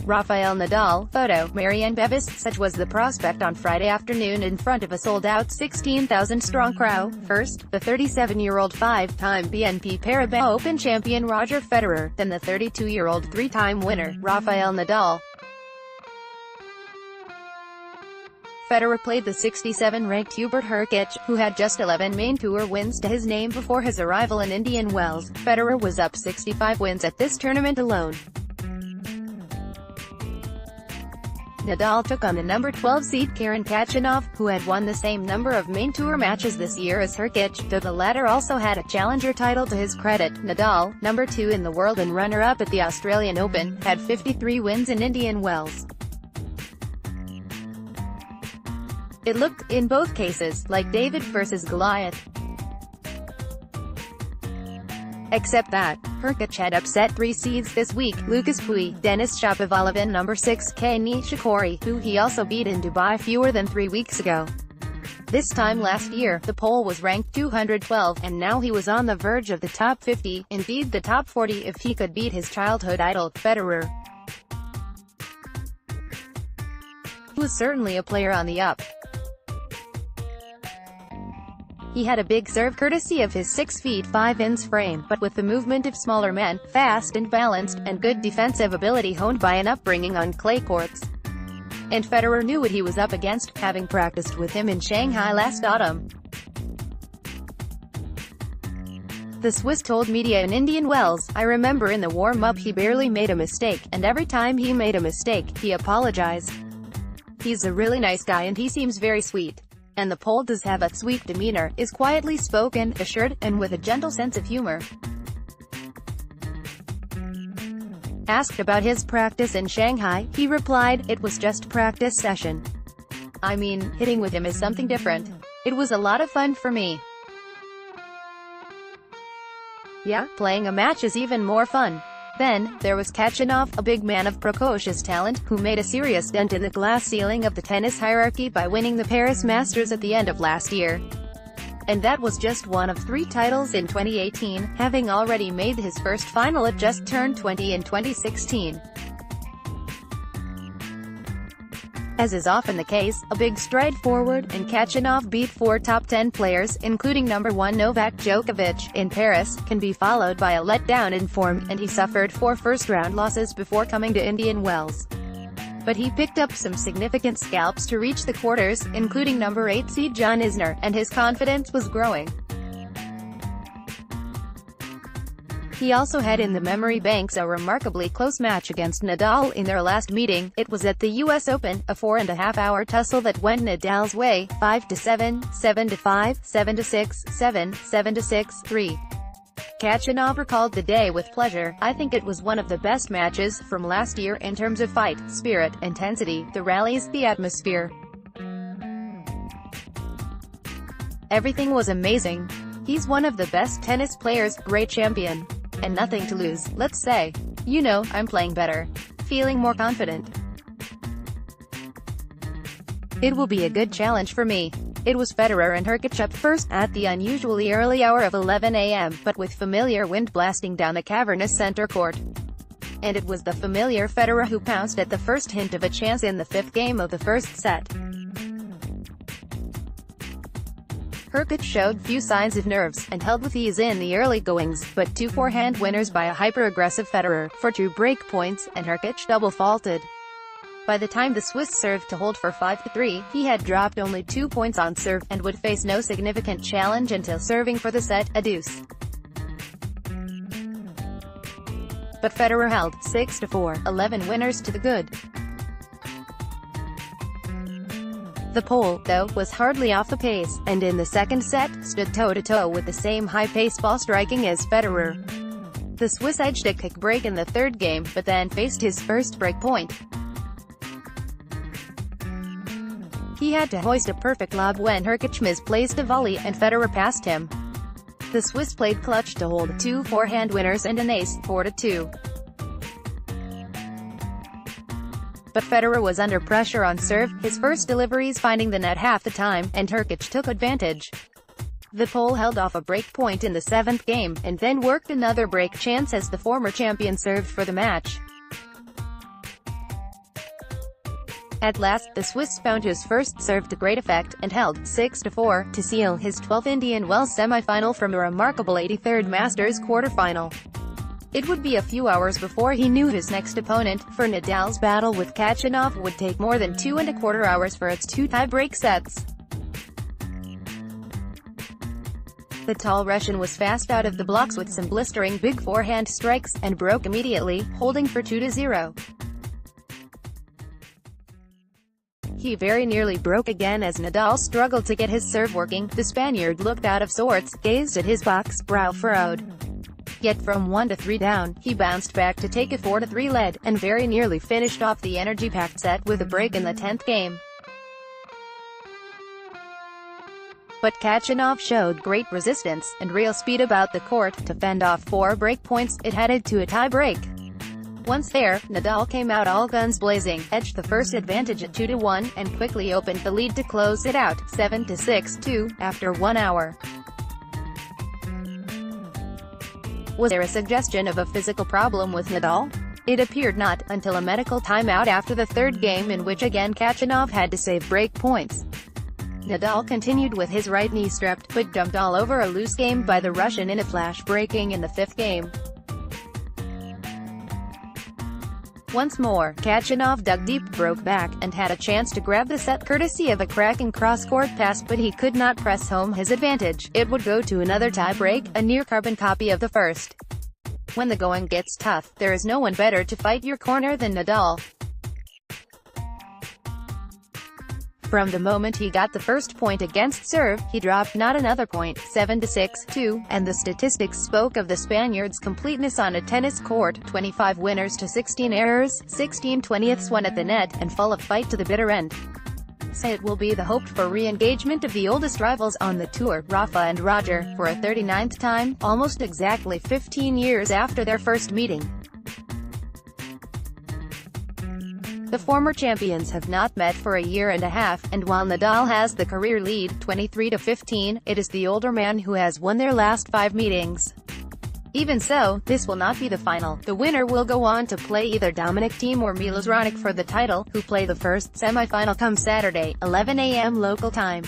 Rafael Nadal. Photo, Marianne Bevis. Such was the prospect on Friday afternoon in front of a sold-out 16,000-strong crowd. First, the 37-year-old five-time BNP Paribas Open champion Roger Federer, then the 32-year-old three-time winner, Rafael Nadal. Federer played the 67-ranked Hubert Hurkacz, who had just 11 main tour wins to his name before his arrival in Indian Wells. Federer was up 65 wins at this tournament alone. Nadal took on the number 12 seed Karen Khachanov, who had won the same number of main tour matches this year as Hurkacz, though the latter also had a challenger title to his credit. Nadal, number 2 in the world and runner-up at the Australian Open, had 53 wins in Indian Wells. It looked, in both cases, like David versus Goliath. Except that, Hurkacz had upset 3 seeds this week: Lucas Pouille, Denis Shapovalov and number 6 Kei Nishikori, who he also beat in Dubai fewer than 3 weeks ago. This time last year, the Pole was ranked 212, and now he was on the verge of the top 50, indeed the top 40 if he could beat his childhood idol, Federer. He was certainly a player on the up. He had a big serve courtesy of his 6 feet 5 inch frame, but with the movement of smaller men, fast and balanced, and good defensive ability honed by an upbringing on clay courts. And Federer knew what he was up against, having practiced with him in Shanghai last autumn. The Swiss told media in Indian Wells, "I remember in the warm-up he barely made a mistake, and every time he made a mistake, he apologized. He's a really nice guy and he seems very sweet. And the Pole does have a sweet demeanor, is quietly spoken, assured, and with a gentle sense of humor." Asked about his practice in Shanghai, he replied, "It was just practice session. I mean, hitting with him is something different. It was a lot of fun for me. Yeah, playing a match is even more fun." Then, there was Khachanov, a big man of precocious talent, who made a serious dent in the glass ceiling of the tennis hierarchy by winning the Paris Masters at the end of last year. And that was just one of 3 titles in 2018, having already made his first final at just turned 20 in 2016. As is often the case, a big stride forward, and Khachanov beat 4 top 10 players, including number 1 Novak Djokovic, in Paris, can be followed by a letdown in form, and he suffered 4 first-round losses before coming to Indian Wells. But he picked up some significant scalps to reach the quarters, including number 8 seed John Isner, and his confidence was growing. He also had in the memory banks a remarkably close match against Nadal in their last meeting. It was at the US Open, a 4.5-hour tussle that went Nadal's way, 5-7, 7-5, 7-6, 7, 7-6, 3. Khachanov recalled the day with pleasure. "I think it was one of the best matches from last year in terms of fight, spirit, intensity, the rallies, the atmosphere. Everything was amazing. He's one of the best tennis players, great champion. And nothing to lose, let's say. You know, I'm playing better. Feeling more confident. It will be a good challenge for me." It was Federer and Hurkacz up first, at the unusually early hour of 11 a.m., but with familiar wind blasting down the cavernous center court. And it was the familiar Federer who pounced at the first hint of a chance in the 5th game of the first set. Hurkacz showed few signs of nerves, and held with ease in the early goings, but 2 forehand winners by a hyper-aggressive Federer, for 2 break points, and Hurkacz double-faulted. By the time the Swiss served to hold for 5-3, he had dropped only 2 points on serve, and would face no significant challenge until serving for the set, a deuce. But Federer held, 6-4, 11 winners to the good. The Pole, though, was hardly off the pace, and in the second set, stood toe-to-toe with the same high-pace ball striking as Federer. The Swiss edged a kick break in the 3rd game, but then faced his first break point. He had to hoist a perfect lob when Hurkacz misplaced a volley, and Federer passed him. The Swiss played clutch to hold 2 forehand winners and an ace, 4-2. But Federer was under pressure on serve, his first deliveries finding the net half the time, and Hurkacz took advantage. The Pole held off a break point in the 7th game, and then worked another break chance as the former champion served for the match. At last, the Swiss found his first serve to great effect, and held 6-4 to seal his 12th Indian Wells semi-final from a remarkable 83rd Masters quarter-final. It would be a few hours before he knew his next opponent, for Nadal's battle with Khachanov would take more than 2¼ hours for its 2 tie-break sets. The tall Russian was fast out of the blocks with some blistering big forehand strikes, and broke immediately, holding for 2-0. He very nearly broke again as Nadal struggled to get his serve working. The Spaniard looked out of sorts, gazed at his box, brow furrowed. Yet from 1-3 down, he bounced back to take a 4-3 lead, and very nearly finished off the energy-packed set with a break in the 10th game. But Khachanov showed great resistance, and real speed about the court. To fend off 4 break points, it headed to a tie-break. Once there, Nadal came out all guns blazing, edged the first advantage at 2-1, and quickly opened the lead to close it out, 7-6-2, after 1 hour. Was there a suggestion of a physical problem with Nadal? It appeared not, until a medical timeout after the 3rd game in which again Khachanov had to save break points. Nadal continued with his right knee strapped, but dumped all over a loose game by the Russian in a flash breaking in the 5th game. Once more, Khachanov dug deep, broke back, and had a chance to grab the set courtesy of a cracking cross-court pass, but he could not press home his advantage. It would go to another tie-break, a near-carbon copy of the first. When the going gets tough, there is no one better to fight your corner than Nadal. From the moment he got the first point against serve, he dropped not another point, 7-6-2, and the statistics spoke of the Spaniard's completeness on a tennis court, 25 winners to 16 errors, 16 20ths won at the net, and full of fight to the bitter end. Say it will be the hoped-for re-engagement of the oldest rivals on the tour, Rafa and Roger, for a 39th time, almost exactly 15 years after their first meeting. The former champions have not met for a year and a half, and while Nadal has the career lead, 23-15, it is the older man who has won their last 5 meetings. Even so, this will not be the final. The winner will go on to play either Dominic Thiem or Milos Raonic for the title, who play the first semi-final come Saturday, 11 a.m. local time.